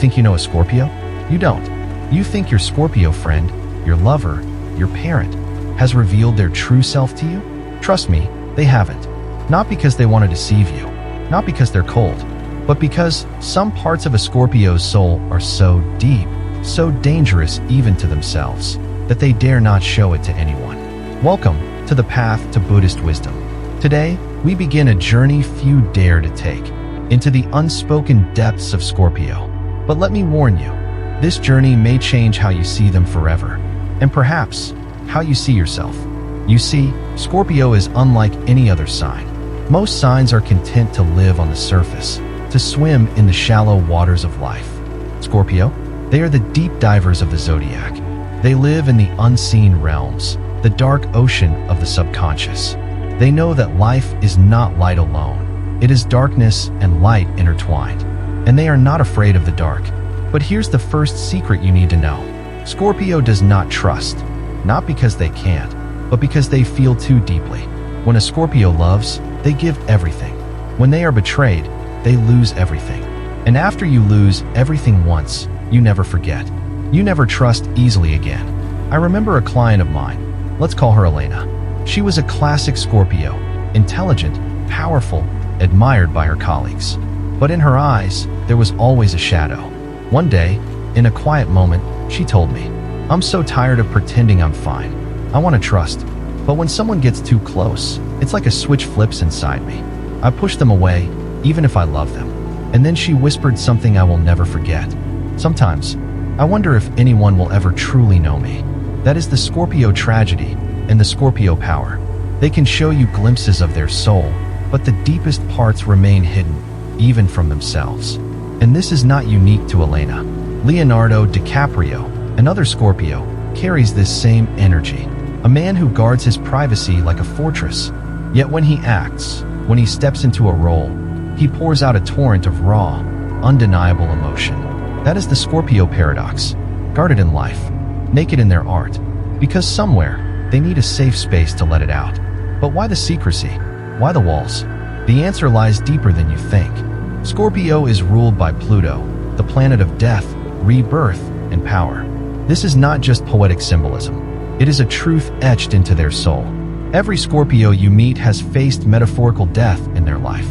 think you know a Scorpio? You don't. You think your Scorpio friend, your lover, your parent, has revealed their true self to you? Trust me, they haven't. Not because they want to deceive you, not because they're cold, but because some parts of a Scorpio's soul are so deep, so dangerous even to themselves, that they dare not show it to anyone. Welcome to the path to Buddhist wisdom. Today, we begin a journey few dare to take into the unspoken depths of Scorpio. But let me warn you, this journey may change how you see them forever, and perhaps how you see yourself. You see, Scorpio is unlike any other sign. Most signs are content to live on the surface, to swim in the shallow waters of life. Scorpio, they are the deep divers of the Zodiac. They live in the unseen realms, the dark ocean of the subconscious. They know that life is not light alone. It is darkness and light intertwined. And they are not afraid of the dark. But here's the first secret you need to know. Scorpio does not trust, not because they can't, but because they feel too deeply. When a Scorpio loves, they give everything. When they are betrayed, they lose everything. And after you lose everything once, you never forget. You never trust easily again. I remember a client of mine. Let's call her Elena. She was a classic Scorpio, intelligent, powerful, admired by her colleagues. But in her eyes, there was always a shadow. One day, in a quiet moment, she told me, "I'm so tired of pretending I'm fine. I want to trust. But when someone gets too close, it's like a switch flips inside me. I push them away, even if I love them." And then she whispered something I will never forget. "Sometimes, I wonder if anyone will ever truly know me." That is the Scorpio tragedy and the Scorpio power. They can show you glimpses of their soul, but the deepest parts remain hidden, even from themselves. And this is not unique to Elena. Leonardo DiCaprio, another Scorpio, carries this same energy. A man who guards his privacy like a fortress. Yet when he acts, when he steps into a role, he pours out a torrent of raw, undeniable emotion. That is the Scorpio paradox. Guarded in life, naked in their art, because somewhere they need a safe space to let it out. But why the secrecy? Why the walls? The answer lies deeper than you think. Scorpio is ruled by Pluto, the planet of death, rebirth, and power. This is not just poetic symbolism. It is a truth etched into their soul. Every Scorpio you meet has faced metaphorical death in their life.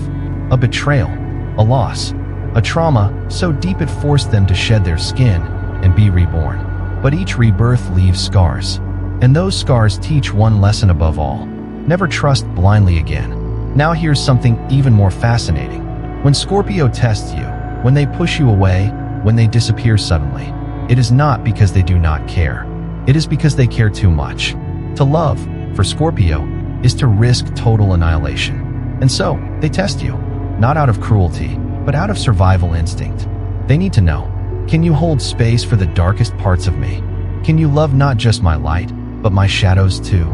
A betrayal, a loss, a trauma so deep it forced them to shed their skin and be reborn. But each rebirth leaves scars. And those scars teach one lesson above all. Never trust blindly again. Now here's something even more fascinating. When Scorpio tests you, when they push you away, when they disappear suddenly, it is not because they do not care. It is because they care too much. To love, for Scorpio, is to risk total annihilation. And so, they test you, not out of cruelty, but out of survival instinct. They need to know, can you hold space for the darkest parts of me? Can you love not just my light, but my shadows too?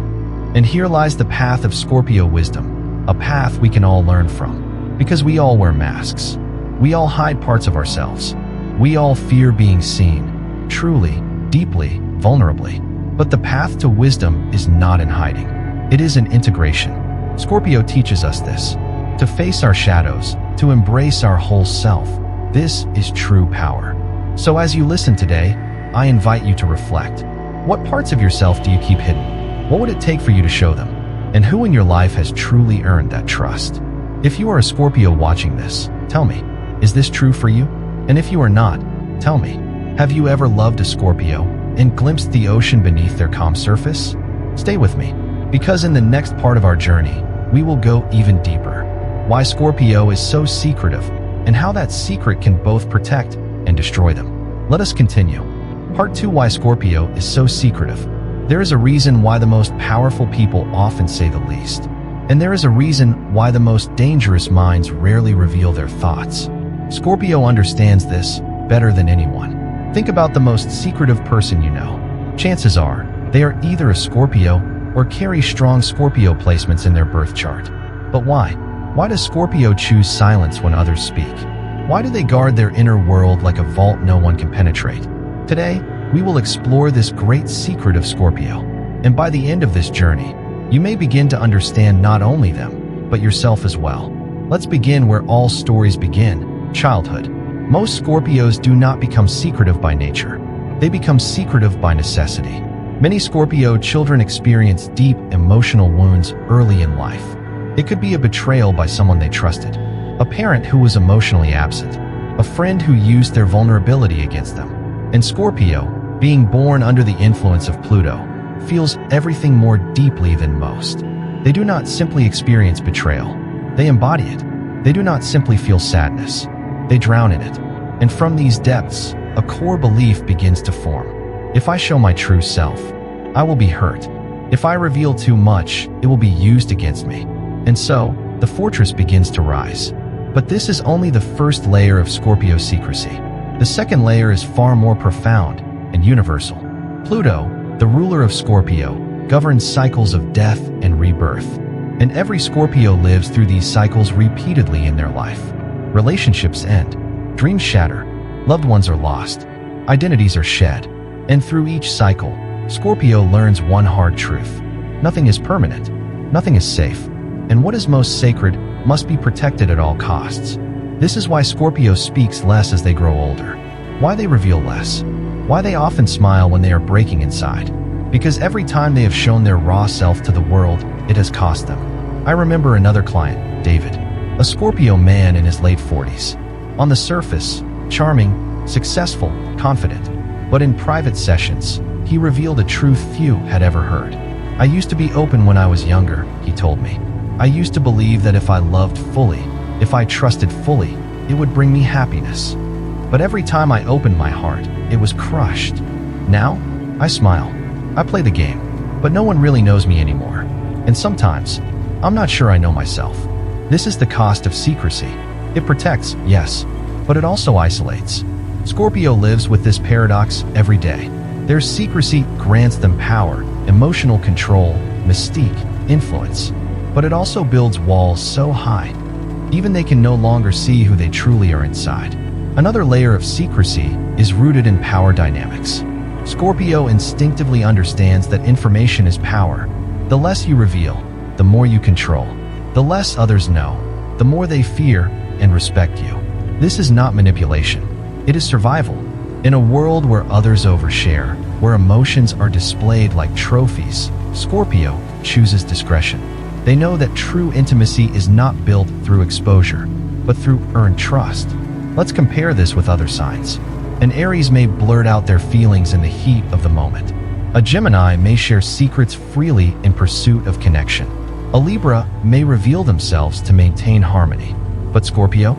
And here lies the path of Scorpio wisdom, a path we can all learn from. Because we all wear masks. We all hide parts of ourselves. We all fear being seen, truly, deeply, vulnerably. But the path to wisdom is not in hiding. It is in integration. Scorpio teaches us this. To face our shadows, to embrace our whole self. This is true power. So as you listen today, I invite you to reflect. What parts of yourself do you keep hidden? What would it take for you to show them? And who in your life has truly earned that trust? If you are a Scorpio watching this, tell me, is this true for you? And if you are not, tell me, have you ever loved a Scorpio and glimpsed the ocean beneath their calm surface? Stay with me, because in the next part of our journey, we will go even deeper. Why Scorpio is so secretive, and how that secret can both protect and destroy them. Let us continue. Part 2: Why Scorpio is so secretive. There is a reason why the most powerful people often say the least. And there is a reason why the most dangerous minds rarely reveal their thoughts. Scorpio understands this better than anyone. Think about the most secretive person you know. Chances are, they are either a Scorpio or carry strong Scorpio placements in their birth chart. But why? Why does Scorpio choose silence when others speak? Why do they guard their inner world like a vault no one can penetrate? Today, we will explore this great secret of Scorpio. And by the end of this journey, you may begin to understand not only them, but yourself as well. Let's begin where all stories begin, childhood. Most Scorpios do not become secretive by nature. They become secretive by necessity. Many Scorpio children experience deep emotional wounds early in life. It could be a betrayal by someone they trusted, a parent who was emotionally absent, a friend who used their vulnerability against them. And Scorpio, being born under the influence of Pluto, feels everything more deeply than most. They do not simply experience betrayal. They embody it. They do not simply feel sadness. They drown in it. And from these depths, a core belief begins to form. If I show my true self, I will be hurt. If I reveal too much, it will be used against me. And so, the fortress begins to rise. But this is only the first layer of Scorpio secrecy. The second layer is far more profound and universal. Pluto, the ruler of Scorpio, governs cycles of death and rebirth. And every Scorpio lives through these cycles repeatedly in their life. Relationships end, dreams shatter, loved ones are lost, identities are shed. And through each cycle, Scorpio learns one hard truth. Nothing is permanent, nothing is safe, and what is most sacred must be protected at all costs. This is why Scorpio speaks less as they grow older, why they reveal less, why they often smile when they are breaking inside. Because every time they have shown their raw self to the world, it has cost them. I remember another client, David, a Scorpio man in his late 40s. On the surface, charming, successful, confident. But in private sessions, he revealed a truth few had ever heard. I used to be open when I was younger, he told me. I used to believe that if I loved fully, if I trusted fully, it would bring me happiness. But every time I opened my heart, it was crushed. Now, I smile. I play the game, but no one really knows me anymore. And sometimes, I'm not sure I know myself. This is the cost of secrecy. It protects, yes, but it also isolates. Scorpio lives with this paradox every day. Their secrecy grants them power, emotional control, mystique, influence. But it also builds walls so high, even they can no longer see who they truly are inside. Another layer of secrecy is rooted in power dynamics. Scorpio instinctively understands that information is power. The less you reveal, the more you control. The less others know, the more they fear and respect you. This is not manipulation. It is survival. In a world where others overshare, where emotions are displayed like trophies, Scorpio chooses discretion. They know that true intimacy is not built through exposure, but through earned trust. Let's compare this with other signs. An Aries may blurt out their feelings in the heat of the moment. A Gemini may share secrets freely in pursuit of connection. A Libra may reveal themselves to maintain harmony. But Scorpio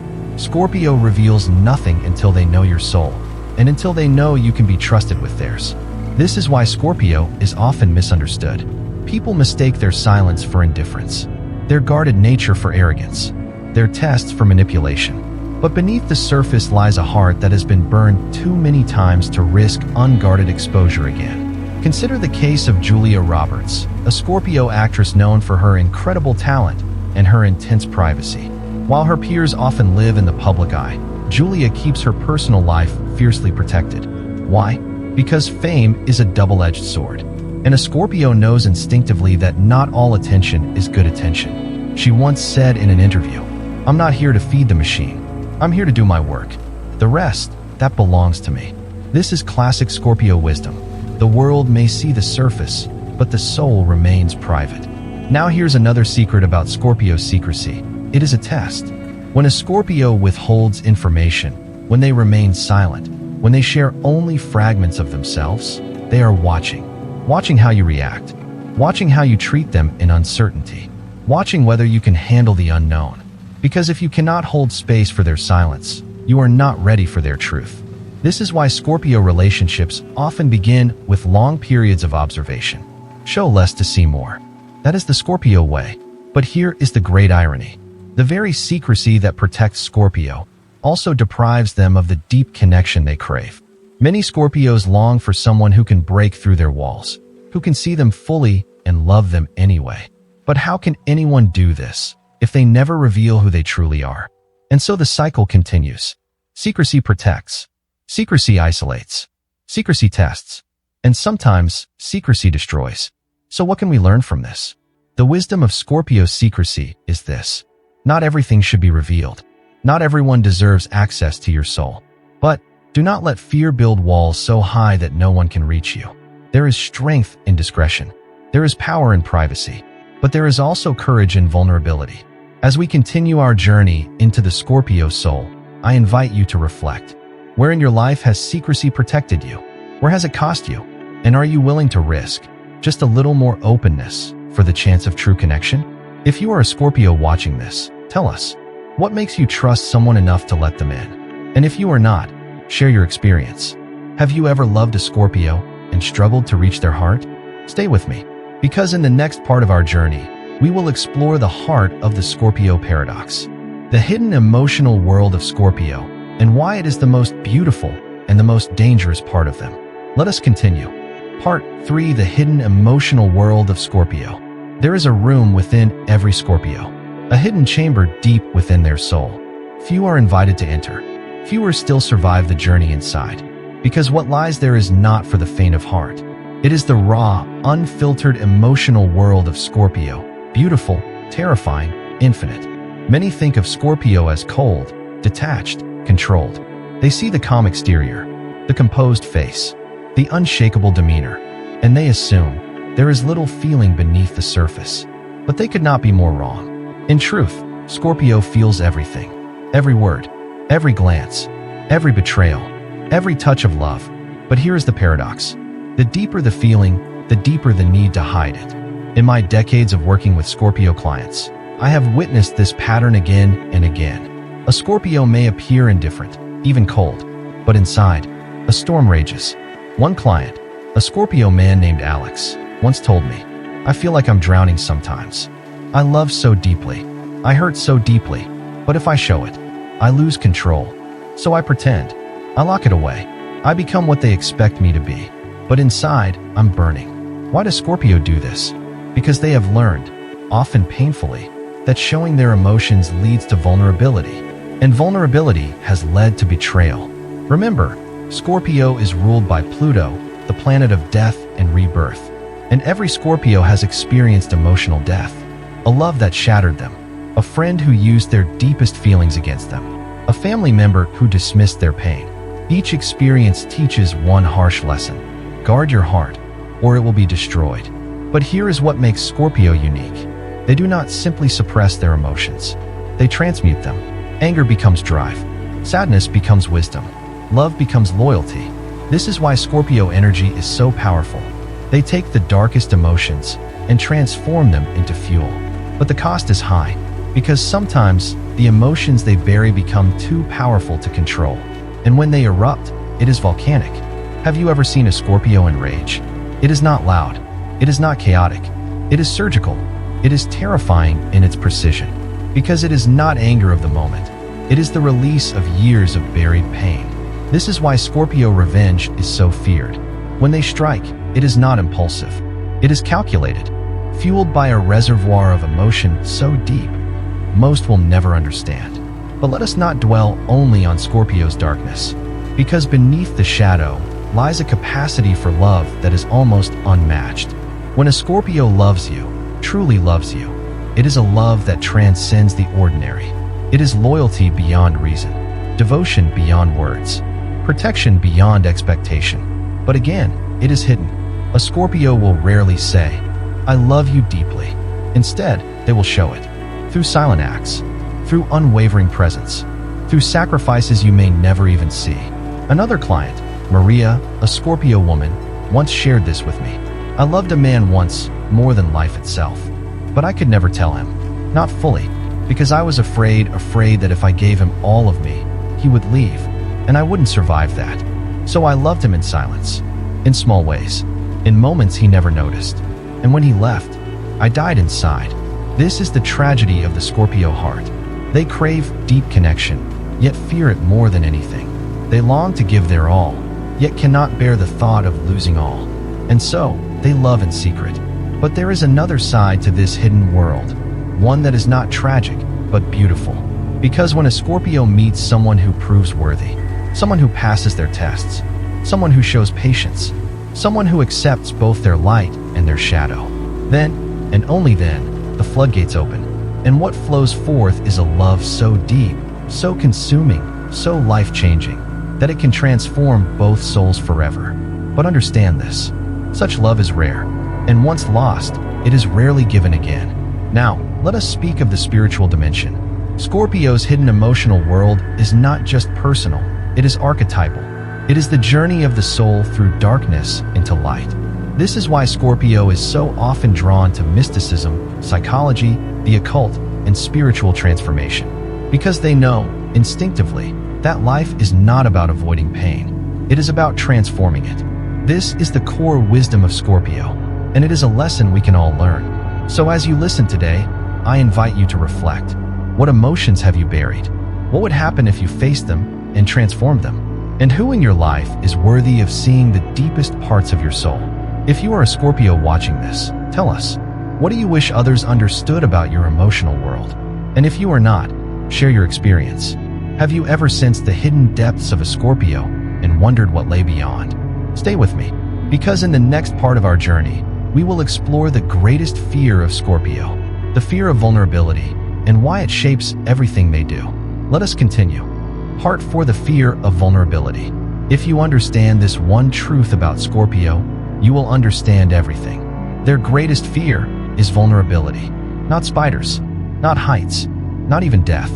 reveals nothing until they know your soul, and until they know you can be trusted with theirs. This is why Scorpio is often misunderstood. People mistake their silence for indifference, their guarded nature for arrogance, their tests for manipulation. But beneath the surface lies a heart that has been burned too many times to risk unguarded exposure again. Consider the case of Julia Roberts, a Scorpio actress known for her incredible talent and her intense privacy. While her peers often live in the public eye, Julia keeps her personal life fiercely protected. Why? Because fame is a double-edged sword. And a Scorpio knows instinctively that not all attention is good attention. She once said in an interview, "I'm not here to feed the machine. I'm here to do my work. The rest, that belongs to me." This is classic Scorpio wisdom. The world may see the surface, but the soul remains private. Now here's another secret about Scorpio secrecy. It is a test. When a Scorpio withholds information, when they remain silent, when they share only fragments of themselves, they are watching. Watching how you react. Watching how you treat them in uncertainty. Watching whether you can handle the unknown. Because if you cannot hold space for their silence, you are not ready for their truth. This is why Scorpio relationships often begin with long periods of observation. Show less to see more. That is the Scorpio way. But here is the great irony. The very secrecy that protects Scorpio also deprives them of the deep connection they crave. Many Scorpios long for someone who can break through their walls, who can see them fully and love them anyway. But how can anyone do this if they never reveal who they truly are? And so the cycle continues. Secrecy protects. Secrecy isolates. Secrecy tests. And sometimes, secrecy destroys. So what can we learn from this? The wisdom of Scorpio secrecy is this. Not everything should be revealed. Not everyone deserves access to your soul. But do not let fear build walls so high that no one can reach you. There is strength in discretion. There is power in privacy. But there is also courage in vulnerability. As we continue our journey into the Scorpio soul, I invite you to reflect. Where in your life has secrecy protected you? Where has it cost you? And are you willing to risk just a little more openness for the chance of true connection? If you are a Scorpio watching this, tell us, what makes you trust someone enough to let them in? And if you are not, share your experience. Have you ever loved a Scorpio and struggled to reach their heart? Stay with me, because in the next part of our journey, we will explore the heart of the Scorpio paradox, the hidden emotional world of Scorpio, and why it is the most beautiful and the most dangerous part of them. Let us continue. Part 3: The hidden emotional world of Scorpio. There is a room within every Scorpio, a hidden chamber deep within their soul. Few are invited to enter. Fewer still survive the journey inside, because what lies there is not for the faint of heart. It is the raw, unfiltered emotional world of Scorpio, beautiful, terrifying, infinite. Many think of Scorpio as cold, detached, controlled. They see the calm exterior, the composed face, the unshakable demeanor, and they assume there is little feeling beneath the surface. But they could not be more wrong. In truth, Scorpio feels everything. Every word, every glance, every betrayal, every touch of love. But here is the paradox. The deeper the feeling, the deeper the need to hide it. In my decades of working with Scorpio clients, I have witnessed this pattern again and again. A Scorpio may appear indifferent, even cold, but inside, a storm rages. One client, a Scorpio man named Alex, once told me, "I feel like I'm drowning sometimes. I love so deeply. I hurt so deeply, but if I show it, I lose control. So I pretend. I lock it away. I become what they expect me to be. But inside, I'm burning." Why does Scorpio do this? Because they have learned, often painfully, that showing their emotions leads to vulnerability, and vulnerability has led to betrayal. Remember, Scorpio is ruled by Pluto, the planet of death and rebirth, and every Scorpio has experienced emotional death, a love that shattered them, a friend who used their deepest feelings against them, a family member who dismissed their pain. Each experience teaches one harsh lesson: guard your heart, or it will be destroyed. But here is what makes Scorpio unique. They do not simply suppress their emotions. They transmute them. Anger becomes drive. Sadness becomes wisdom. Love becomes loyalty. This is why Scorpio energy is so powerful. They take the darkest emotions and transform them into fuel. But the cost is high, because sometimes the emotions they bury become too powerful to control. And when they erupt, it is volcanic. Have you ever seen a Scorpio in rage? It is not loud. It is not chaotic. It is surgical. It is terrifying in its precision, because it is not anger of the moment. It is the release of years of buried pain. This is why Scorpio revenge is so feared. When they strike, it is not impulsive. It is calculated, fueled by a reservoir of emotion so deep, most will never understand. But let us not dwell only on Scorpio's darkness, because beneath the shadow lies a capacity for love that is almost unmatched. When a Scorpio loves you, truly loves you, it is a love that transcends the ordinary. It is loyalty beyond reason, devotion beyond words, protection beyond expectation. But again, it is hidden. A Scorpio will rarely say, "I love you deeply." Instead, they will show it through silent acts, through unwavering presence, through sacrifices you may never even see. Another client, Maria, a Scorpio woman, once shared this with me. "I loved a man once more than life itself, but I could never tell him, not fully, because I was afraid that if I gave him all of me, he would leave, and I wouldn't survive that. So I loved him in silence, in small ways, in moments he never noticed. And when he left, I died inside." This is the tragedy of the Scorpio heart. They crave deep connection, yet fear it more than anything. They long to give their all, yet cannot bear the thought of losing all. And so, they love in secret. But there is another side to this hidden world, one that is not tragic, but beautiful. Because when a Scorpio meets someone who proves worthy, someone who passes their tests, someone who shows patience, someone who accepts both their light and their shadow, then, and only then, the floodgates open. And what flows forth is a love so deep, so consuming, so life-changing, that it can transform both souls forever. But understand this, such love is rare, and once lost, it is rarely given again. Now, let us speak of the spiritual dimension. Scorpio's hidden emotional world is not just personal, it is archetypal. It is the journey of the soul through darkness into light. This is why Scorpio is so often drawn to mysticism, psychology, the occult, and spiritual transformation. Because they know, instinctively, that life is not about avoiding pain. It is about transforming it. This is the core wisdom of Scorpio, and it is a lesson we can all learn. So as you listen today, I invite you to reflect. What emotions have you buried? What would happen if you faced them and transformed them? And who in your life is worthy of seeing the deepest parts of your soul? If you are a Scorpio watching this, tell us, what do you wish others understood about your emotional world? And if you are not, share your experience. Have you ever sensed the hidden depths of a Scorpio and wondered what lay beyond? Stay with me, because in the next part of our journey, we will explore the greatest fear of Scorpio, the fear of vulnerability, and why it shapes everything they do. Let us continue. Part 4: the fear of vulnerability. If you understand this one truth about Scorpio, you will understand everything. Their greatest fear is vulnerability. Not spiders, not heights, not even death.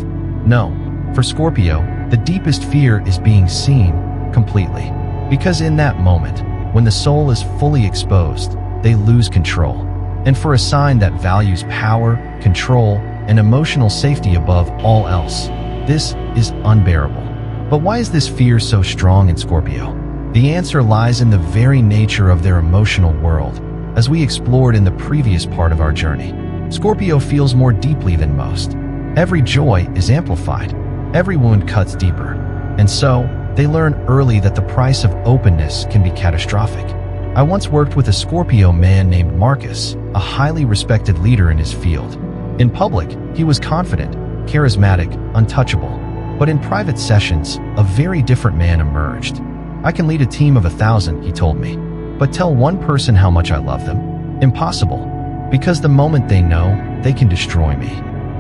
No, for Scorpio, the deepest fear is being seen completely. Because in that moment, when the soul is fully exposed, they lose control. And for a sign that values power, control, and emotional safety above all else, this is unbearable. But why is this fear so strong in Scorpio? The answer lies in the very nature of their emotional world, as we explored in the previous part of our journey. Scorpio feels more deeply than most. Every joy is amplified. Every wound cuts deeper. And so, they learn early that the price of openness can be catastrophic. I once worked with a Scorpio man named Marcus, a highly respected leader in his field. In public, he was confident, charismatic, untouchable. But in private sessions, a very different man emerged. I can lead a team of 1,000, he told me. But tell one person how much I love them? Impossible. Because the moment they know, they can destroy me.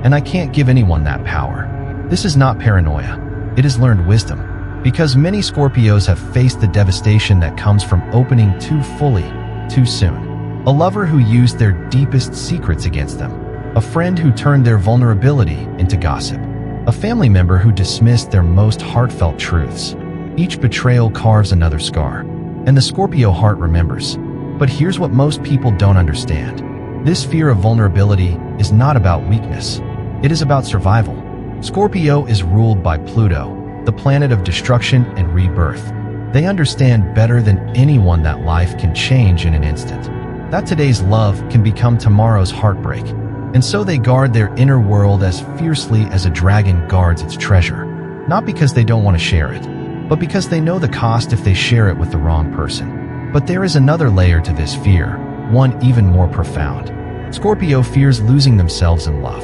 And I can't give anyone that power. This is not paranoia. It is learned wisdom. Because many Scorpios have faced the devastation that comes from opening too fully, too soon. A lover who used their deepest secrets against them. A friend who turned their vulnerability into gossip. A family member who dismissed their most heartfelt truths. Each betrayal carves another scar. And the Scorpio heart remembers. But here's what most people don't understand. This fear of vulnerability is not about weakness. It is about survival. Scorpio is ruled by Pluto, the planet of destruction and rebirth. They understand better than anyone that life can change in an instant. That today's love can become tomorrow's heartbreak. And so they guard their inner world as fiercely as a dragon guards its treasure. Not because they don't want to share it, but because they know the cost if they share it with the wrong person. But there is another layer to this fear, one even more profound. Scorpio fears losing themselves in love.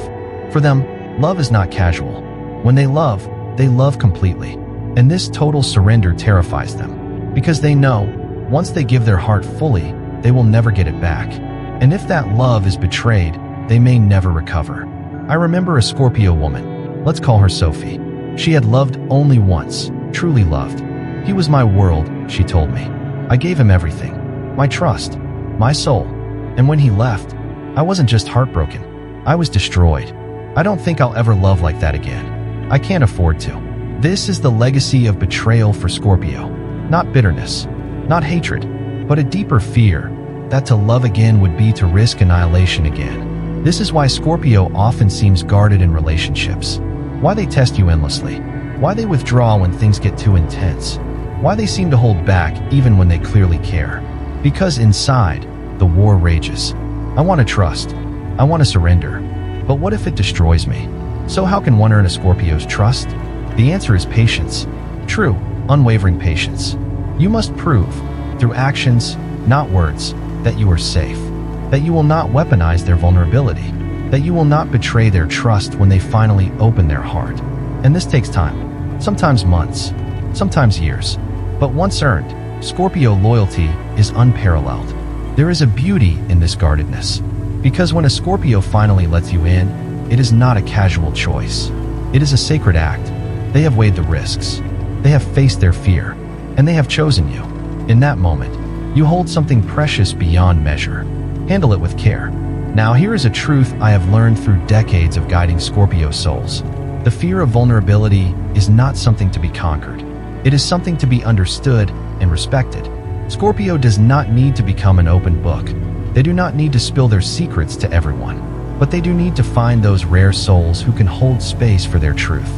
For them, love is not casual. When they love completely. And this total surrender terrifies them. Because they know, once they give their heart fully, they will never get it back. And if that love is betrayed, they may never recover. I remember a Scorpio woman, let's call her Sophie. She had loved only once, truly loved. He was my world, she told me. I gave him everything. My trust, my soul. And when he left, I wasn't just heartbroken. I was destroyed. I don't think I'll ever love like that again. I can't afford to. This is the legacy of betrayal for Scorpio. Not bitterness, not hatred, but a deeper fear that to love again would be to risk annihilation again. This is why Scorpio often seems guarded in relationships. Why they test you endlessly. Why they withdraw when things get too intense. Why they seem to hold back even when they clearly care. Because inside, the war rages. I want to trust. I want to surrender. But what if it destroys me? So how can one earn a Scorpio's trust? The answer is patience. True, unwavering patience. You must prove, through actions, not words, that you are safe. That you will not weaponize their vulnerability. That you will not betray their trust when they finally open their heart. And this takes time. Sometimes months. Sometimes years. But once earned, Scorpio loyalty is unparalleled. There is a beauty in this guardedness. Because when a Scorpio finally lets you in, it is not a casual choice. It is a sacred act, They have weighed the risks. They have faced their fear, and they have chosen you. In that moment, you hold something precious beyond measure. Handle it with care. Now, here is a truth I have learned through decades of guiding Scorpio souls. The fear of vulnerability is not something to be conquered. It is something to be understood and respected. Scorpio does not need to become an open book. They do not need to spill their secrets to everyone. But they do need to find those rare souls who can hold space for their truth.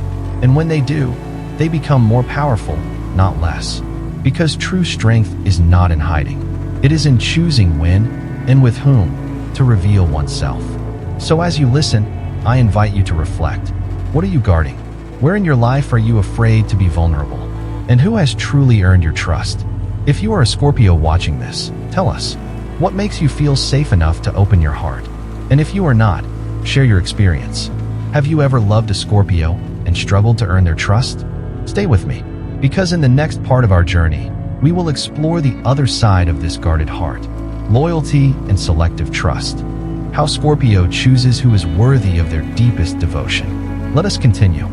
And when they do, they become more powerful, not less. Because true strength is not in hiding. It is in choosing when and with whom to reveal oneself. So as you listen, I invite you to reflect. What are you guarding? Where in your life are you afraid to be vulnerable? And who has truly earned your trust? If you are a Scorpio watching this, tell us, what makes you feel safe enough to open your heart? And if you are not, share your experience. Have you ever loved a Scorpio and struggled to earn their trust? Stay with me, because in the next part of our journey, we will explore the other side of this guarded heart: loyalty and selective trust. How Scorpio chooses who is worthy of their deepest devotion. Let us continue.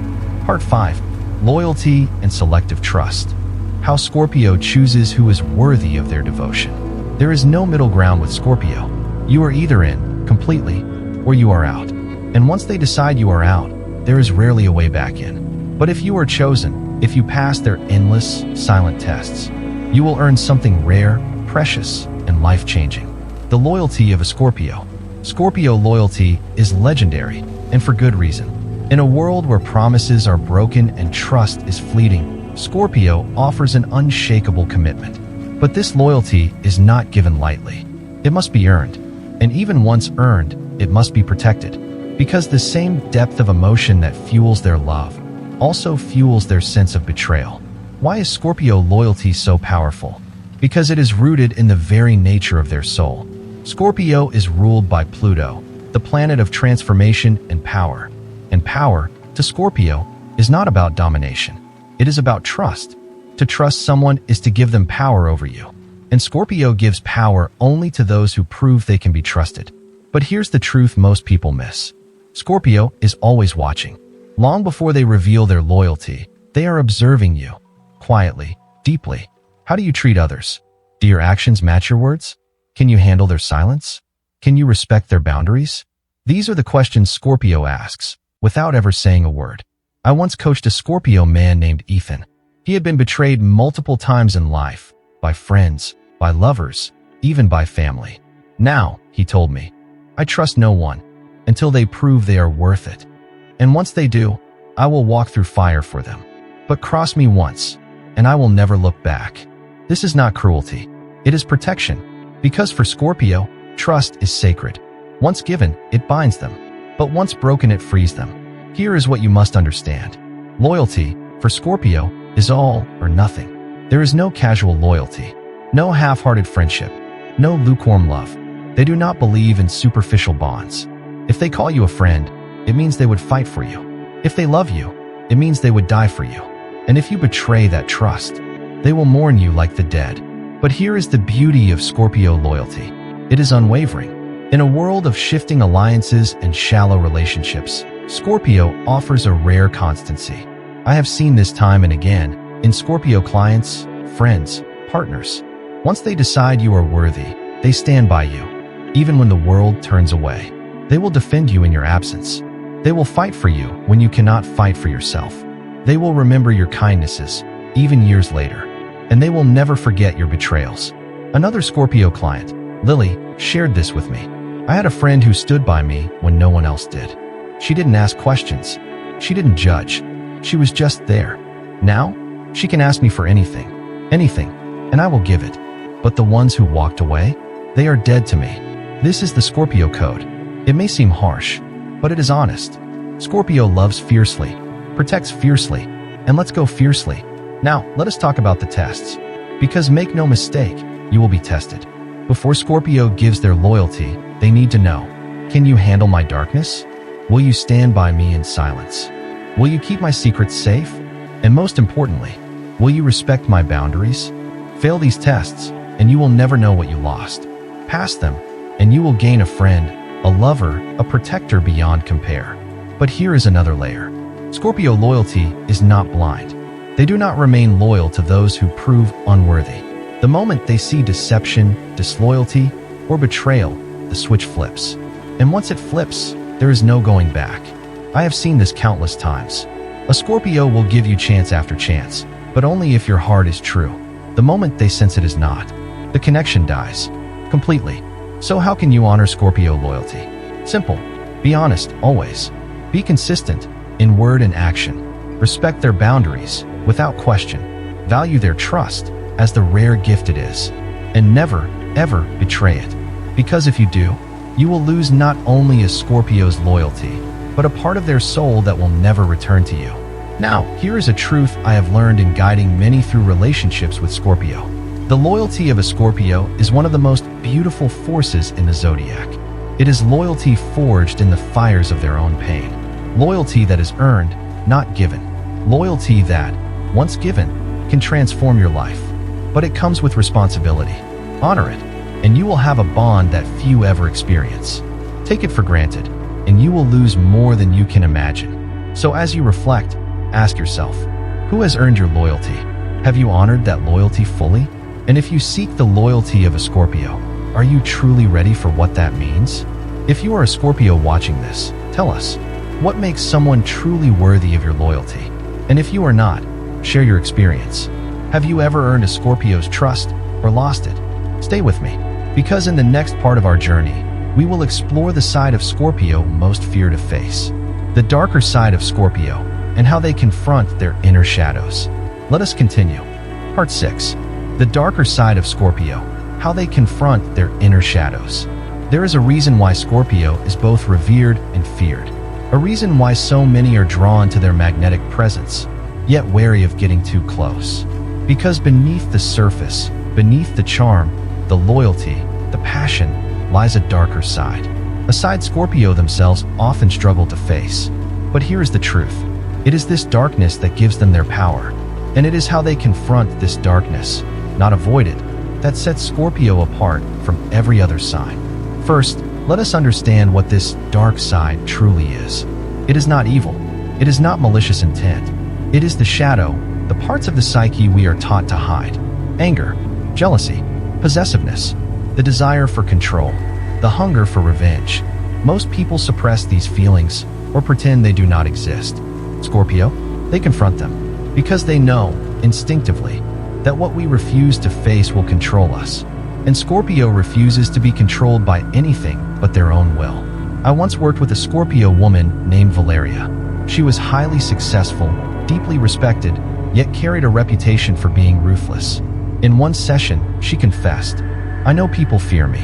Part 5. Loyalty and selective trust. How Scorpio chooses who is worthy of their devotion. There is no middle ground with Scorpio. You are either in completely or you are out. And once they decide you are out, there is rarely a way back in. But if you are chosen, if you pass their endless, silent tests, you will earn something rare, precious, and life-changing. The loyalty of a Scorpio. Scorpio loyalty is legendary, and for good reason. In a world where promises are broken and trust is fleeting, Scorpio offers an unshakable commitment. But this loyalty is not given lightly. It must be earned. And even once earned, it must be protected. Because the same depth of emotion that fuels their love also fuels their sense of betrayal. Why is Scorpio loyalty so powerful? Because it is rooted in the very nature of their soul. Scorpio is ruled by Pluto, the planet of transformation and power. And power, to Scorpio, is not about domination. It is about trust. To trust someone is to give them power over you. And Scorpio gives power only to those who prove they can be trusted. But here's the truth most people miss. Scorpio is always watching. Long before they reveal their loyalty, they are observing you. Quietly, deeply. How do you treat others? Do your actions match your words? Can you handle their silence? Can you respect their boundaries? These are the questions Scorpio asks, without ever saying a word. I once coached a Scorpio man named Ethan. He had been betrayed multiple times in life, by friends, by lovers, even by family. Now, he told me, I trust no one until they prove they are worth it. And once they do, I will walk through fire for them. But cross me once, and I will never look back. This is not cruelty. It is protection. Because for Scorpio, trust is sacred. Once given, it binds them. But once broken, it frees them. Here is what you must understand. Loyalty, for Scorpio, is all or nothing. There is no casual loyalty, no half-hearted friendship, no lukewarm love. They do not believe in superficial bonds. If they call you a friend, it means they would fight for you. If they love you, it means they would die for you. And if you betray that trust, they will mourn you like the dead. But here is the beauty of Scorpio loyalty. It is unwavering. In a world of shifting alliances and shallow relationships, Scorpio offers a rare constancy. I have seen this time and again in Scorpio clients, friends, partners. Once they decide you are worthy, they stand by you. Even when the world turns away, they will defend you in your absence. They will fight for you when you cannot fight for yourself. They will remember your kindnesses, even years later. And they will never forget your betrayals. Another Scorpio client, Lily, shared this with me. I had a friend who stood by me when no one else did. She didn't ask questions. She didn't judge. She was just there. Now, she can ask me for anything, and I will give it. But the ones who walked away, they are dead to me. This is the Scorpio code. It may seem harsh, but it is honest. Scorpio loves fiercely, protects fiercely, and lets go fiercely. Now, let us talk about the tests. Because make no mistake, you will be tested. Before Scorpio gives their loyalty, they need to know, can you handle my darkness? Will you stand by me in silence? Will you keep my secrets safe? And most importantly, will you respect my boundaries? Fail these tests, and you will never know what you lost. Pass them, and you will gain a friend, a lover, a protector beyond compare. But here is another layer. Scorpio loyalty is not blind. They do not remain loyal to those who prove unworthy. The moment they see deception, disloyalty, or betrayal, the switch flips. And once it flips, there is no going back. I have seen this countless times. A Scorpio will give you chance after chance, but only if your heart is true. The moment they sense it is not, the connection dies completely. So how can you honor Scorpio loyalty? Simple. Be honest, always. Be consistent in word and action. Respect their boundaries without question. Value their trust as the rare gift it is. And never, ever betray it. Because if you do, you will lose not only a Scorpio's loyalty, but a part of their soul that will never return to you. Now, here is a truth I have learned in guiding many through relationships with Scorpio. The loyalty of a Scorpio is one of the most beautiful forces in the Zodiac. It is loyalty forged in the fires of their own pain. Loyalty that is earned, not given. Loyalty that, once given, can transform your life. But it comes with responsibility. Honor it, and you will have a bond that few ever experience. Take it for granted, and you will lose more than you can imagine. So as you reflect, ask yourself, who has earned your loyalty? Have you honored that loyalty fully? And if you seek the loyalty of a Scorpio, are you truly ready for what that means? If you are a Scorpio watching this, tell us, what makes someone truly worthy of your loyalty? And if you are not, share your experience. Have you ever earned a Scorpio's trust or lost it? Stay with me, because in the next part of our journey, we will explore the side of Scorpio most fear to face, the darker side of Scorpio, and how they confront their inner shadows. Let us continue. Part 6. The darker side of Scorpio, how they confront their inner shadows. There is a reason why Scorpio is both revered and feared. A reason why so many are drawn to their magnetic presence, yet wary of getting too close. Because beneath the surface, beneath the charm, the loyalty, the passion, lies a darker side. A side Scorpio themselves often struggle to face. But here is the truth. It is this darkness that gives them their power. And it is how they confront this darkness, not avoid it, that sets Scorpio apart from every other sign. First, let us understand what this dark side truly is. It is not evil. It is not malicious intent. It is the shadow, the parts of the psyche we are taught to hide. Anger, jealousy, possessiveness, the desire for control, the hunger for revenge. Most people suppress these feelings or pretend they do not exist. Scorpio, they confront them because they know, instinctively, that what we refuse to face will control us. And Scorpio refuses to be controlled by anything but their own will. I once worked with a Scorpio woman named Valeria. She was highly successful, deeply respected, yet carried a reputation for being ruthless. In one session, she confessed, "I know people fear me.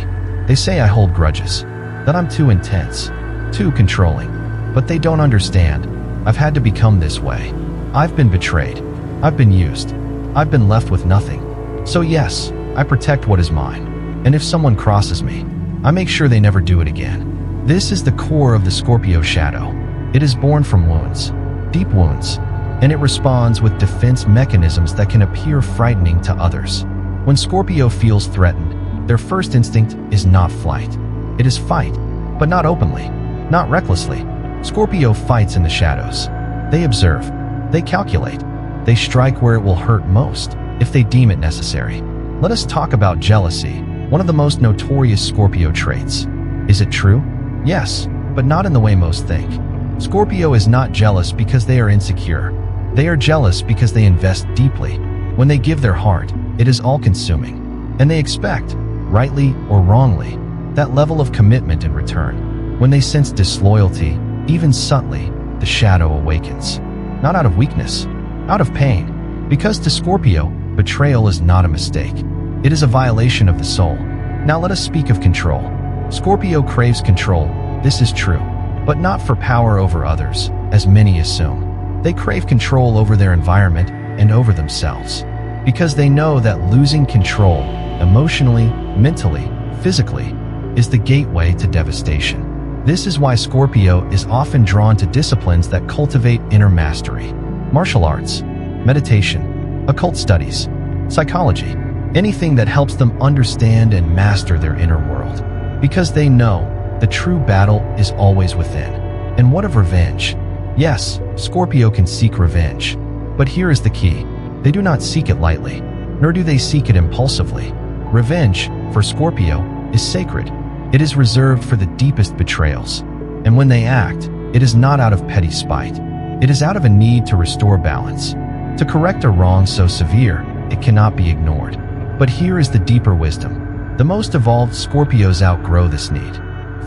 They say I hold grudges, that I'm too intense, too controlling. But they don't understand. I've had to become this way. I've been betrayed. I've been used. I've been left with nothing. So yes, I protect what is mine. And if someone crosses me, I make sure they never do it again." This is the core of the Scorpio shadow. It is born from wounds, deep wounds, and it responds with defense mechanisms that can appear frightening to others. When Scorpio feels threatened, their first instinct is not flight. It is fight, but not openly, not recklessly. Scorpio fights in the shadows. They observe, they calculate, they strike where it will hurt most, if they deem it necessary. Let us talk about jealousy, one of the most notorious Scorpio traits. Is it true? Yes, but not in the way most think. Scorpio is not jealous because they are insecure. They are jealous because they invest deeply. When they give their heart, it is all-consuming. And they expect, rightly or wrongly, that level of commitment in return. When they sense disloyalty, even subtly, the shadow awakens. Not out of weakness, out of pain. Because to Scorpio, betrayal is not a mistake. It is a violation of the soul. Now let us speak of control. Scorpio craves control, this is true, but not for power over others, as many assume. They crave control over their environment and over themselves, because they know that losing control, emotionally, mentally, physically, is the gateway to devastation. This is why Scorpio is often drawn to disciplines that cultivate inner mastery. Martial arts, meditation, occult studies, psychology, anything that helps them understand and master their inner world. Because they know the true battle is always within. And what of revenge? Yes, Scorpio can seek revenge. But here is the key. They do not seek it lightly, nor do they seek it impulsively. Revenge, for Scorpio, is sacred. It is reserved for the deepest betrayals. And when they act, it is not out of petty spite. It is out of a need to restore balance, to correct a wrong so severe, it cannot be ignored. But here is the deeper wisdom. The most evolved Scorpios outgrow this need.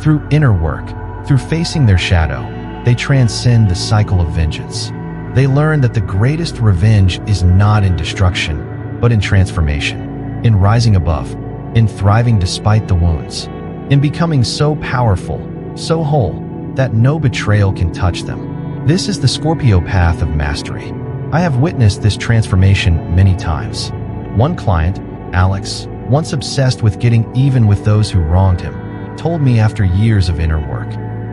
Through inner work, through facing their shadow, they transcend the cycle of vengeance. They learn that the greatest revenge is not in destruction, but in transformation, in rising above, in thriving despite the wounds, in becoming so powerful, so whole, that no betrayal can touch them. This is the Scorpio path of mastery. I have witnessed this transformation many times. One client, Alex, once obsessed with getting even with those who wronged him, told me after years of inner work,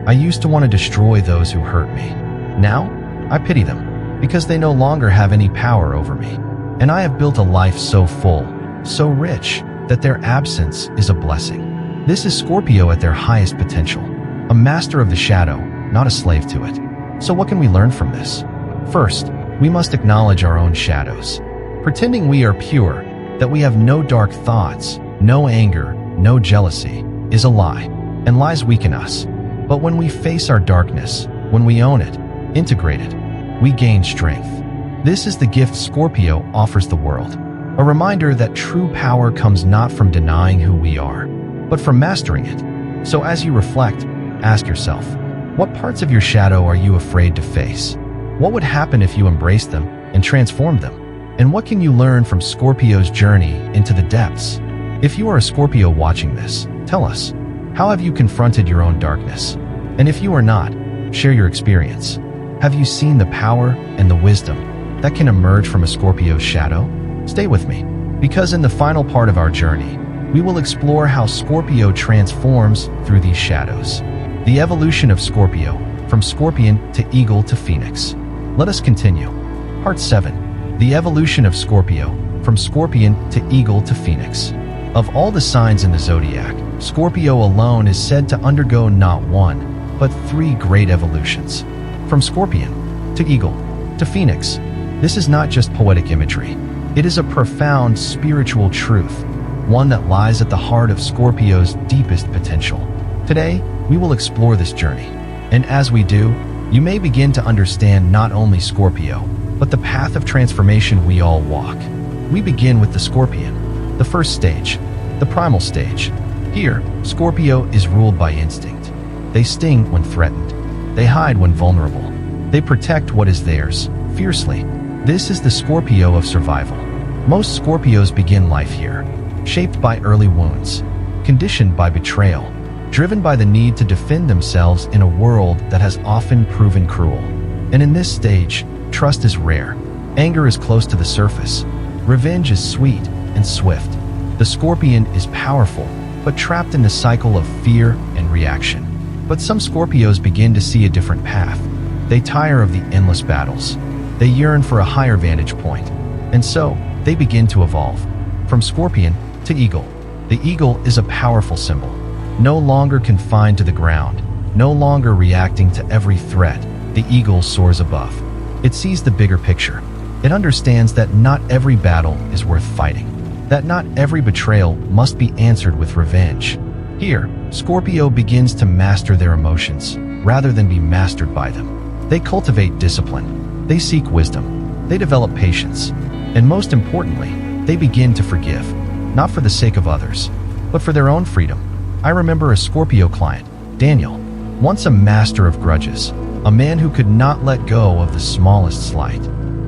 "I used to want to destroy those who hurt me. Now, I pity them, because they no longer have any power over me. And I have built a life so full, so rich, that their absence is a blessing." This is Scorpio at their highest potential. A master of the shadow, not a slave to it. So what can we learn from this? First, we must acknowledge our own shadows. Pretending we are pure, that we have no dark thoughts, no anger, no jealousy, is a lie, and lies weaken us. But when we face our darkness, when we own it, integrate it, we gain strength. This is the gift Scorpio offers the world. A reminder that true power comes not from denying who we are, but from mastering it. So as you reflect, ask yourself, what parts of your shadow are you afraid to face? What would happen if you embraced them and transformed them? And what can you learn from Scorpio's journey into the depths? If you are a Scorpio watching this, tell us, how have you confronted your own darkness? And if you are not, share your experience. Have you seen the power and the wisdom that can emerge from a Scorpio's shadow? Stay with me, because in the final part of our journey, we will explore how Scorpio transforms through these shadows. The evolution of Scorpio, from Scorpion to Eagle to Phoenix. Let us continue. Part 7. The evolution of Scorpio, from Scorpion to Eagle to Phoenix. Of all the signs in the Zodiac, Scorpio alone is said to undergo not one, but 3 great evolutions. From Scorpion to Eagle to Phoenix. This is not just poetic imagery. It is a profound spiritual truth, one that lies at the heart of Scorpio's deepest potential. Today, we will explore this journey. And as we do, you may begin to understand not only Scorpio, but the path of transformation we all walk. We begin with the Scorpion, the first stage, the primal stage. Here, Scorpio is ruled by instinct. They sting when threatened. They hide when vulnerable. They protect what is theirs, fiercely. This is the Scorpio of survival. Most Scorpios begin life here, shaped by early wounds, conditioned by betrayal, driven by the need to defend themselves in a world that has often proven cruel. And in this stage, trust is rare. Anger is close to the surface. Revenge is sweet and swift. The Scorpion is powerful, but trapped in the cycle of fear and reaction. But some Scorpios begin to see a different path. They tire of the endless battles. They yearn for a higher vantage point. And so, they begin to evolve. From Scorpion to Eagle. The eagle is a powerful symbol. No longer confined to the ground, no longer reacting to every threat, the eagle soars above. It sees the bigger picture. It understands that not every battle is worth fighting, that not every betrayal must be answered with revenge. Here, Scorpio begins to master their emotions, rather than be mastered by them. They cultivate discipline. They seek wisdom. They develop patience. And most importantly, they begin to forgive, not for the sake of others, but for their own freedom. I remember a Scorpio client, Daniel, once a master of grudges, a man who could not let go of the smallest slight.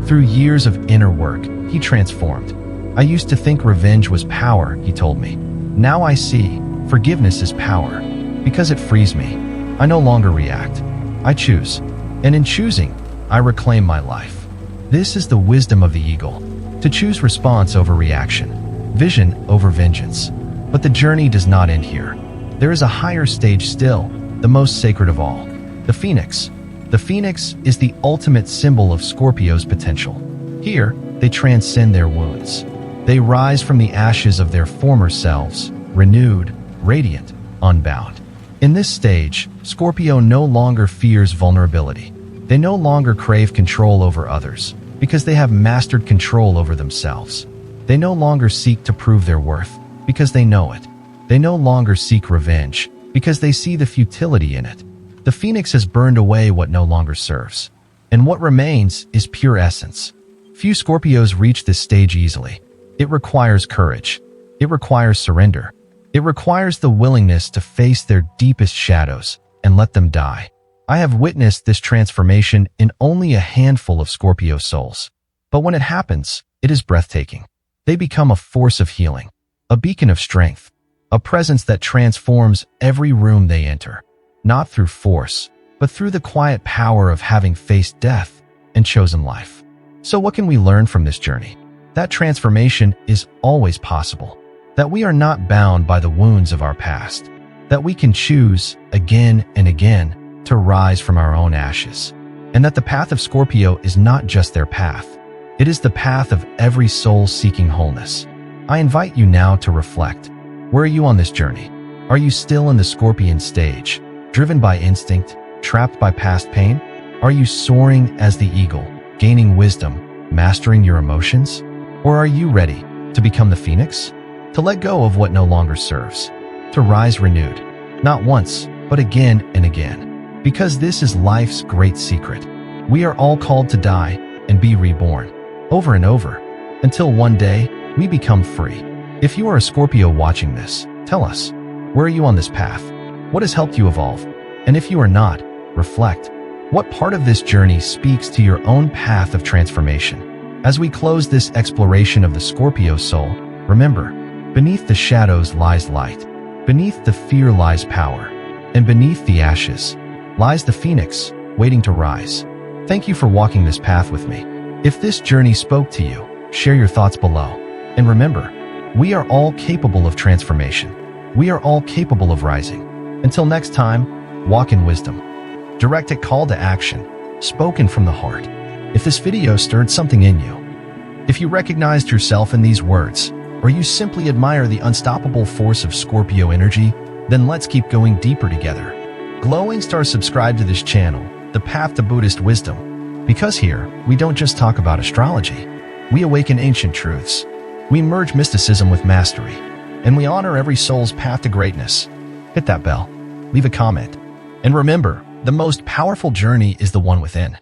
Through years of inner work, he transformed. "I used to think revenge was power," he told me. "Now I see, forgiveness is power, because it frees me. I no longer react. I choose. And in choosing, I reclaim my life." This is the wisdom of the eagle, to choose response over reaction, vision over vengeance. But the journey does not end here. There is a higher stage still, the most sacred of all, the Phoenix. The Phoenix is the ultimate symbol of Scorpio's potential. Here, they transcend their wounds. They rise from the ashes of their former selves, renewed, radiant, unbound. In this stage, Scorpio no longer fears vulnerability. They no longer crave control over others because they have mastered control over themselves. They no longer seek to prove their worth because they know it. They no longer seek revenge because they see the futility in it. The phoenix has burned away what no longer serves, and what remains is pure essence. Few Scorpios reach this stage easily. It requires courage. It requires surrender. It requires the willingness to face their deepest shadows and let them die. I have witnessed this transformation in only a handful of Scorpio souls. But when it happens, it is breathtaking. They become a force of healing, a beacon of strength, a presence that transforms every room they enter, not through force, but through the quiet power of having faced death and chosen life. So what can we learn from this journey? That transformation is always possible, that we are not bound by the wounds of our past, that we can choose again and again to rise from our own ashes, and that the path of Scorpio is not just their path. It is the path of every soul seeking wholeness. I invite you now to reflect. Where are you on this journey? Are you still in the Scorpion stage, driven by instinct, trapped by past pain? Are you soaring as the eagle, gaining wisdom, mastering your emotions? Or are you ready to become the phoenix? To let go of what no longer serves, to rise renewed, not once, but again and again. Because this is life's great secret. We are all called to die and be reborn, over and over, until one day we become free. If you are a Scorpio watching this, tell us, where are you on this path? What has helped you evolve? And if you are not, reflect. What part of this journey speaks to your own path of transformation? As we close this exploration of the Scorpio soul, remember, beneath the shadows lies light, beneath the fear lies power, and beneath the ashes lies the phoenix, waiting to rise. Thank you for walking this path with me. If this journey spoke to you, share your thoughts below. And remember, we are all capable of transformation. We are all capable of rising. Until next time, walk in wisdom. Direct call to action, spoken from the heart. If this video stirred something in you, if you recognized yourself in these words, or you simply admire the unstoppable force of Scorpio energy, then let's keep going deeper together. Glowing stars, subscribe to this channel, The Path to Buddhist Wisdom, because here, we don't just talk about astrology. We awaken ancient truths. We merge mysticism with mastery, and we honor every soul's path to greatness. Hit that bell, leave a comment, and remember, the most powerful journey is the one within.